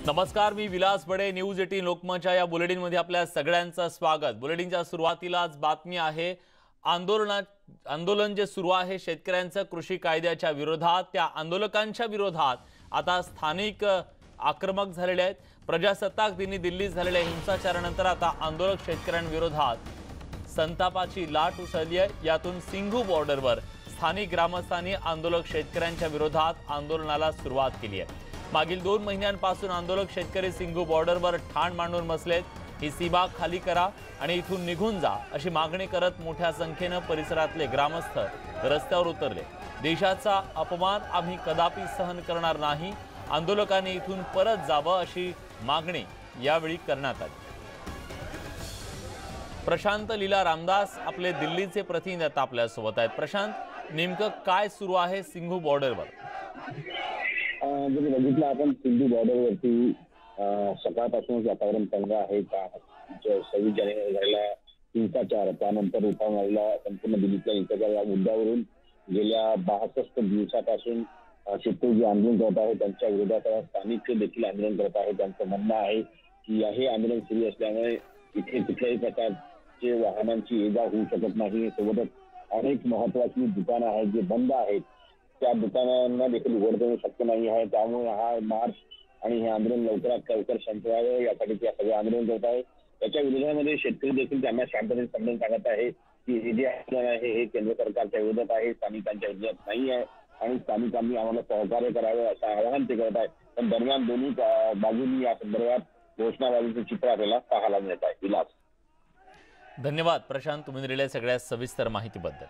नमस्कार, मी विलास बडे. न्यूज 18 लोकमतच्या या बुलेटिनमध्ये आपल्या सगळ्यांचं स्वागत. बुलेटिनच्या सुरुवातीलाच बातमी आहे. आंदोलन जे सुरू आहे शेतकऱ्यांचं कृषी कायद्याच्या विरोधात, त्या आंदोलकांच्या विरोधात आता स्थानिक आक्रमक झालेले आहेत. प्रजासत्ताक दिनी दिल्लीत झालेल्या हिंसाचारानंतर आता आंदोलक शेतकऱ्यांविरोधात संतापाची लाट उसळली आहे. यातून सिंघू बॉर्डरवर स्थानिक ग्रामस्थांनी आंदोलक शेतकऱ्यांच्या विरोधात आंदोलनाला सुरुवात केली आहे. मागील 2 महिन्यांपासून आंदोलक शेतकरी सिंघू बॉर्डरवर ठाण मांडून बसलेत. ही सीमा खाली करा आणि इथून निघून जा अशी मागणी करत मोठ्या संख्येने परिसरातले ग्रामस्थ रस्त्यावर उतरले. देशाचा अपमान आम्ही कदापि सहन करणार नाही. आंदोलकांनी इथून परत जावं अशी मागणी यावेळी करण्यात आली. प्रशांत लीला रामदास आपले दिल्लीचे प्रतिनिधी आता आपल्या सोबत आहेत. प्रशांत, नेमकं काय सुरू आहे सिंघू बॉर्डरवर? जर बघितलं आपण सिंधू बॉर्डरवरती सकाळपासूनच वातावरण तंग आहे. 26 जानेवारी झालेला हिंसाचार, त्यानंतर उठाव आलेला संपूर्ण दिल्लीतल्या हिंसाचार या मुद्द्यावरून गेल्या 62 दिवसापासून शेतकरी जे आंदोलन करत आहेत त्यांच्या विरोधात स्थानिक देखील आंदोलन करत आहेत. त्यांचं म्हणणं आहे की हे आंदोलन सुरू असल्यामुळे इथे कुठल्याही प्रकारचे वाहनांची ये जा होऊ शकत नाही. सोबतच अनेक महत्वाची दुकानं आहेत जे बंद आहेत, त्या दुकानांना देखील उघड देणं शक्य नाही आहे. त्यामुळे हा मार्च आणि हे आंदोलन लवकरात लवकर संपवावं यासाठी ते सगळे आंदोलन करत आहे. त्याच्या विरोधामध्ये शेतकरी देखील त्यांना शांततेने समजून सांगत आहे की हे जे आंदोलन आहे हे केंद्र सरकारच्या विरोधात आहे, स्थानिकांच्या विरोधात नाही आहे आणि स्थानिकांनी आम्हाला सहकार्य करावं असं आवाहन ते करत आहे. पण दरम्यान दोन्ही बाजूंनी या संदर्भात घोषणाबाजीचं चित्र आपल्याला पाहायला मिळत आहे. विलास, धन्यवाद प्रशांत, तुम्ही दिलेल्या सगळ्या सविस्तर माहितीबद्दल.